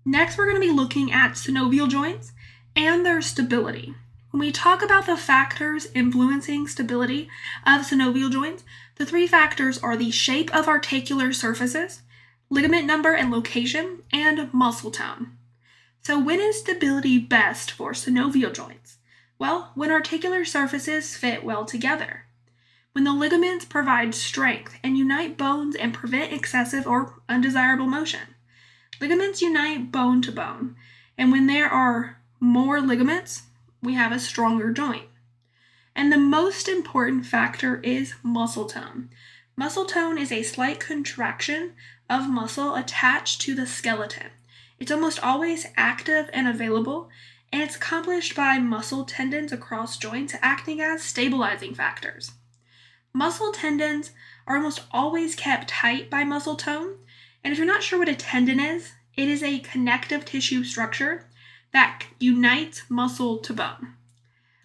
Next, we're going to be looking at synovial joints and their stability. When we talk about the factors influencing stability of synovial joints, the three factors are the shape of articular surfaces, ligament number and location, and muscle tone. So when is stability best for synovial joints? Well, when articular surfaces fit well together. When the ligaments provide strength and unite bones and prevent excessive or undesirable motion. Ligaments unite bone to bone, and when there are more ligaments, we have a stronger joint. And the most important factor is muscle tone. Muscle tone is a slight contraction of muscle attached to the skeleton. It's almost always active and available, and it's accomplished by muscle tendons across joints acting as stabilizing factors. Muscle tendons are almost always kept tight by muscle tone, and if you're not sure what a tendon is, it is a connective tissue structure that unites muscle to bone.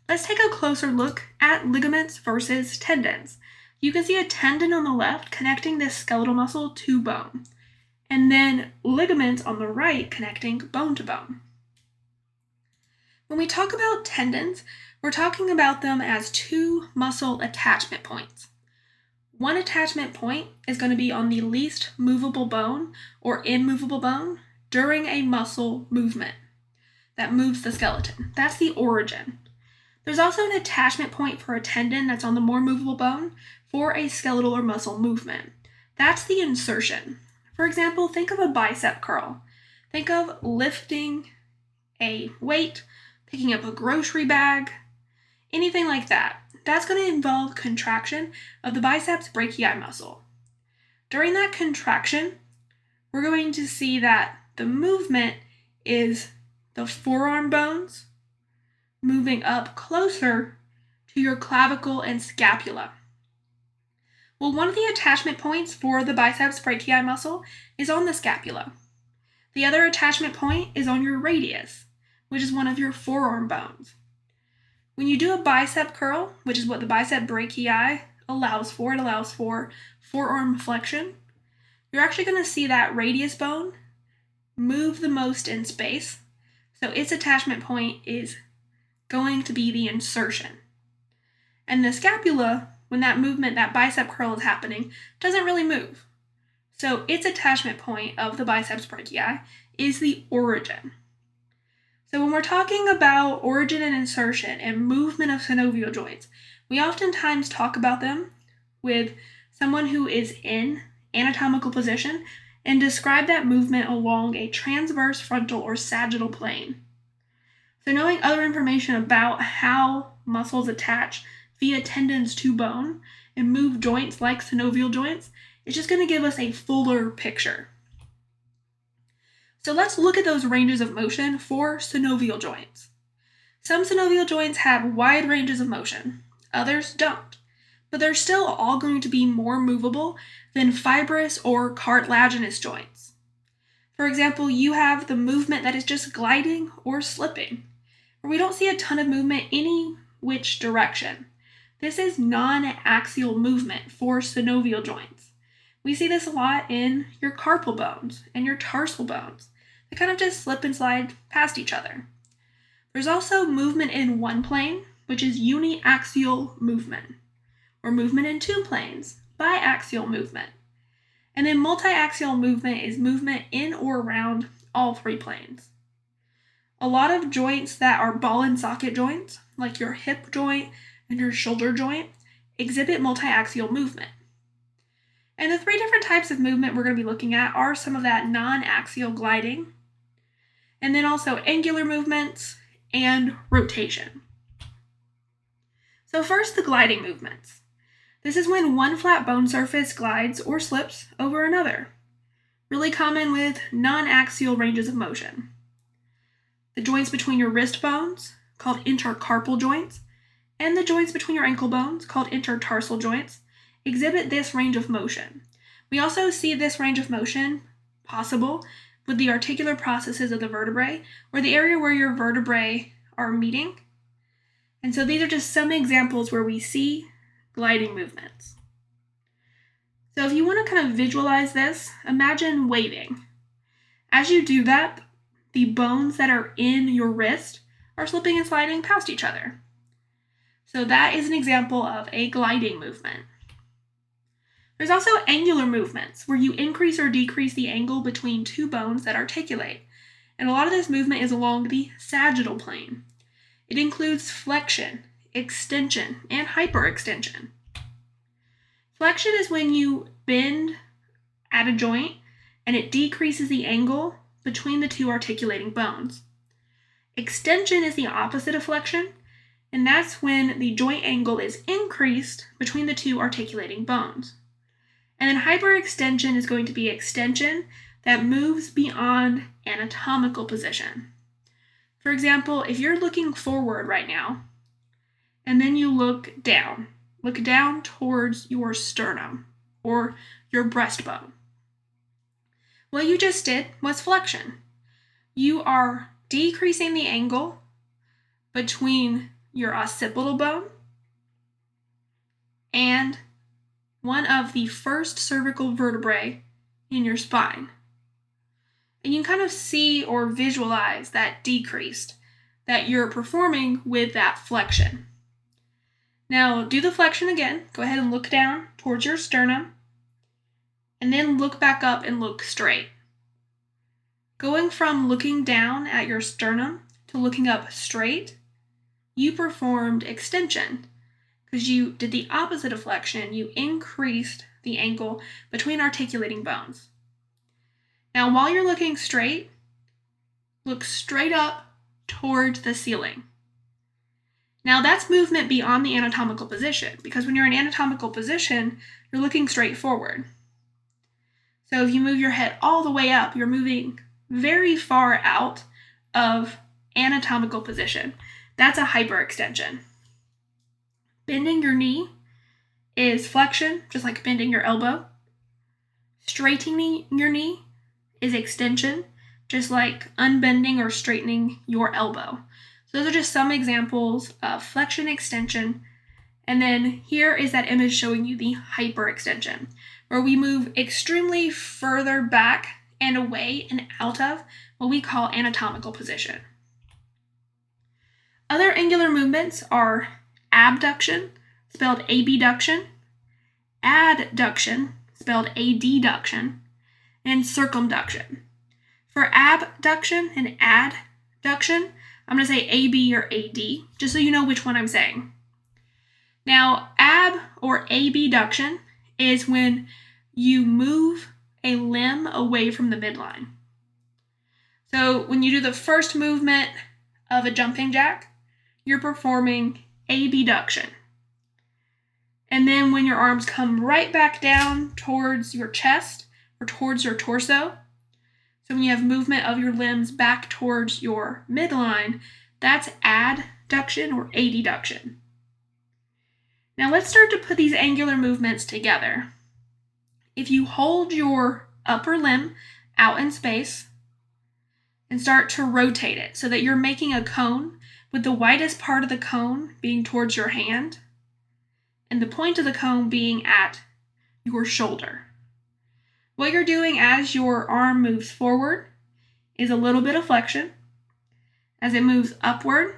Let's take a closer look at ligaments versus tendons. You can see a tendon on the left connecting this skeletal muscle to bone, and then ligaments on the right connecting bone to bone. When we talk about tendons, we're talking about them as two muscle attachment points. One attachment point is going to be on the least movable bone or immovable bone during a muscle movement that moves the skeleton. That's the origin. There's also an attachment point for a tendon that's on the more movable bone for a skeletal or muscle movement. That's the insertion. For example, think of a bicep curl. Think of lifting a weight, picking up a grocery bag, anything like that. That's going to involve contraction of the biceps brachii muscle. During that contraction, we're going to see that the movement is the forearm bones moving up closer to your clavicle and scapula. Well, one of the attachment points for the biceps brachii muscle is on the scapula. The other attachment point is on your radius, which is one of your forearm bones. When you do a bicep curl, which is what the bicep brachii allows for, it allows for forearm flexion, you're actually going to see that radius bone move the most in space, so its attachment point is going to be the insertion. And the scapula, when that movement, that bicep curl is happening, doesn't really move. So its attachment point of the biceps brachii is the origin. So when we're talking about origin and insertion and movement of synovial joints, we oftentimes talk about them with someone who is in anatomical position and describe that movement along a transverse frontal or sagittal plane. So knowing other information about how muscles attach via tendons to bone and move joints like synovial joints is just going to give us a fuller picture. So let's look at those ranges of motion for synovial joints. Some synovial joints have wide ranges of motion, others don't, but they're still all going to be more movable than fibrous or cartilaginous joints. For example, you have the movement that is just gliding or slipping, where we don't see a ton of movement any which direction. This is non-axial movement for synovial joints. We see this a lot in your carpal bones and your tarsal bones. They kind of just slip and slide past each other. There's also movement in one plane, which is uniaxial movement, or movement in two planes, biaxial movement. And then multiaxial movement is movement in or around all three planes. A lot of joints that are ball and socket joints, like your hip joint and your shoulder joint, exhibit multiaxial movement. And the three different types of movement we're going to be looking at are some of that non-axial gliding, and then also angular movements and rotation. So first, the gliding movements. This is when one flat bone surface glides or slips over another, really common with non-axial ranges of motion. The joints between your wrist bones, called intercarpal joints, and the joints between your ankle bones, called intertarsal joints, exhibit this range of motion. We also see this range of motion possible with the articular processes of the vertebrae, or the area where your vertebrae are meeting. And so these are just some examples where we see gliding movements. So if you want to kind of visualize this, imagine waving. As you do that, the bones that are in your wrist are slipping and sliding past each other. So that is an example of a gliding movement. There's also angular movements, where you increase or decrease the angle between two bones that articulate. And a lot of this movement is along the sagittal plane. It includes flexion, extension, and hyperextension. Flexion is when you bend at a joint and it decreases the angle between the two articulating bones. Extension is the opposite of flexion, and that's when the joint angle is increased between the two articulating bones. And then hyperextension is going to be extension that moves beyond anatomical position. For example, if you're looking forward right now, and then you look down towards your sternum or your breastbone. What you just did was flexion. You are decreasing the angle between your occipital bone and one of the first cervical vertebrae in your spine. And you can kind of see or visualize that decreased that you're performing with that flexion. Now do the flexion again. Go ahead and look down towards your sternum and then look back up and look straight. Going from looking down at your sternum to looking up straight, you performed extension because you did the opposite of flexion. You increased the angle between articulating bones. Now, while you're looking straight, look straight up towards the ceiling. Now, that's movement beyond the anatomical position, because when you're in anatomical position, you're looking straight forward. So if you move your head all the way up, you're moving very far out of anatomical position. That's a hyperextension. Bending your knee is flexion, just like bending your elbow. Straightening your knee is extension, just like unbending or straightening your elbow. So those are just some examples of flexion, extension. And then here is that image showing you the hyperextension, where we move extremely further back and away and out of what we call anatomical position. Other angular movements are abduction, spelled abduction, adduction, spelled adduction, and circumduction. For abduction and adduction, I'm going to say AB or AD, just so you know which one I'm saying. Now, ab or abduction is when you move a limb away from the midline. So when you do the first movement of a jumping jack, you're performing abduction. And then when your arms come right back down towards your chest or towards your torso, so when you have movement of your limbs back towards your midline, that's adduction or adduction. Now let's start to put these angular movements together. If you hold your upper limb out in space and start to rotate it so that you're making a cone, with the widest part of the cone being towards your hand and the point of the cone being at your shoulder. What you're doing as your arm moves forward is a little bit of flexion. As it moves upward,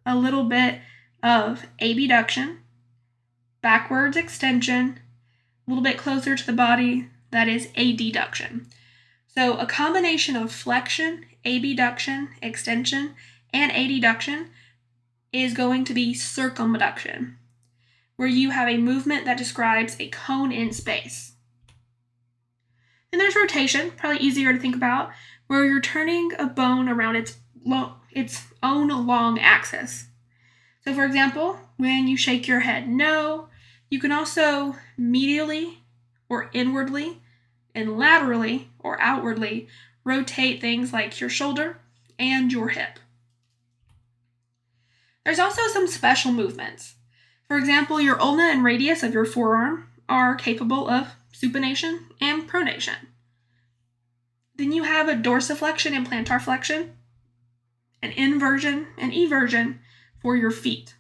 a little bit of abduction, backwards extension, a little bit closer to the body, that is adduction. So a combination of flexion, abduction, extension, and adduction is going to be circumduction, where you have a movement that describes a cone in space. And there's rotation, probably easier to think about, where you're turning a bone around its own long axis. So for example, when you shake your head no, you can also medially or inwardly and laterally or outwardly rotate things like your shoulder and your hip. There's also some special movements. For example, your ulna and radius of your forearm are capable of supination and pronation. Then you have a dorsiflexion and plantar flexion, an inversion and eversion for your feet.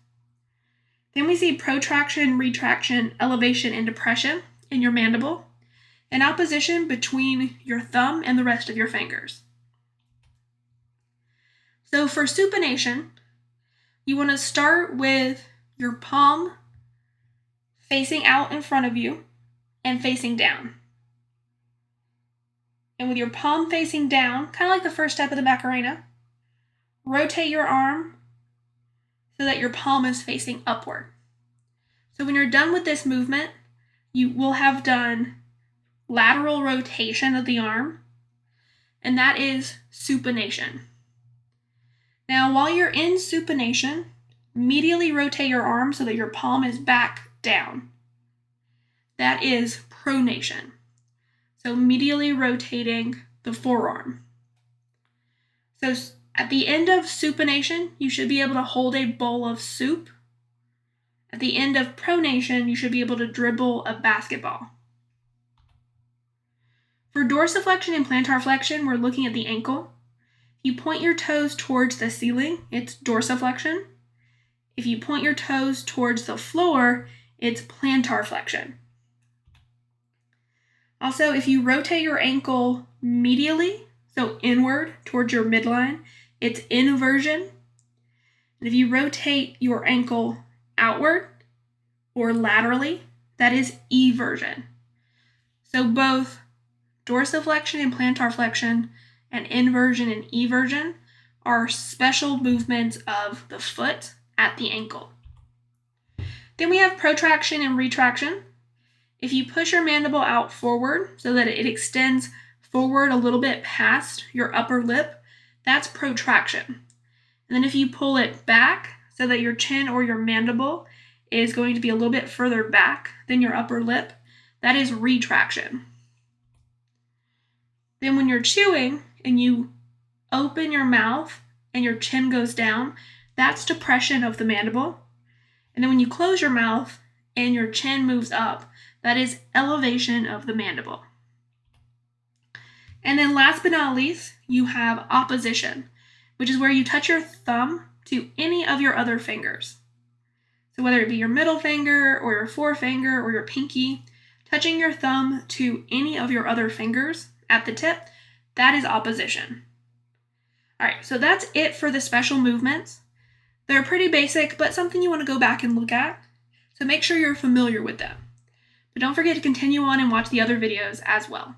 Then we see protraction, retraction, elevation, and depression in your mandible, and opposition between your thumb and the rest of your fingers. So for supination, you want to start with your palm facing out in front of you and facing down. And with your palm facing down, kind of like the first step of the Macarena, rotate your arm so that your palm is facing upward. So when you're done with this movement, you will have done lateral rotation of the arm, and that is supination. Now, while you're in supination, medially rotate your arm so that your palm is back down. That is pronation. So medially rotating the forearm. So at the end of supination, you should be able to hold a bowl of soup. At the end of pronation, you should be able to dribble a basketball. For dorsiflexion and plantar flexion, we're looking at the ankle. If you point your toes towards the ceiling, it's dorsiflexion. If you point your toes towards the floor, it's plantar flexion. Also, if you rotate your ankle medially, so inward towards your midline, it's inversion. And if you rotate your ankle outward or laterally, that is eversion. So both dorsiflexion and plantar flexion and inversion and eversion are special movements of the foot at the ankle. Then we have protraction and retraction. If you push your mandible out forward so that it extends forward a little bit past your upper lip, that's protraction. And then if you pull it back so that your chin or your mandible is going to be a little bit further back than your upper lip, that is retraction. Then when you're chewing and you open your mouth and your chin goes down, that's depression of the mandible. And then when you close your mouth and your chin moves up, that is elevation of the mandible. And then last but not least, you have opposition, which is where you touch your thumb to any of your other fingers. So whether it be your middle finger or your forefinger or your pinky, touching your thumb to any of your other fingers at the tip, that is opposition. All right, so that's it for the special movements. They're pretty basic, but something you want to go back and look at. So make sure you're familiar with them. But don't forget to continue on and watch the other videos as well.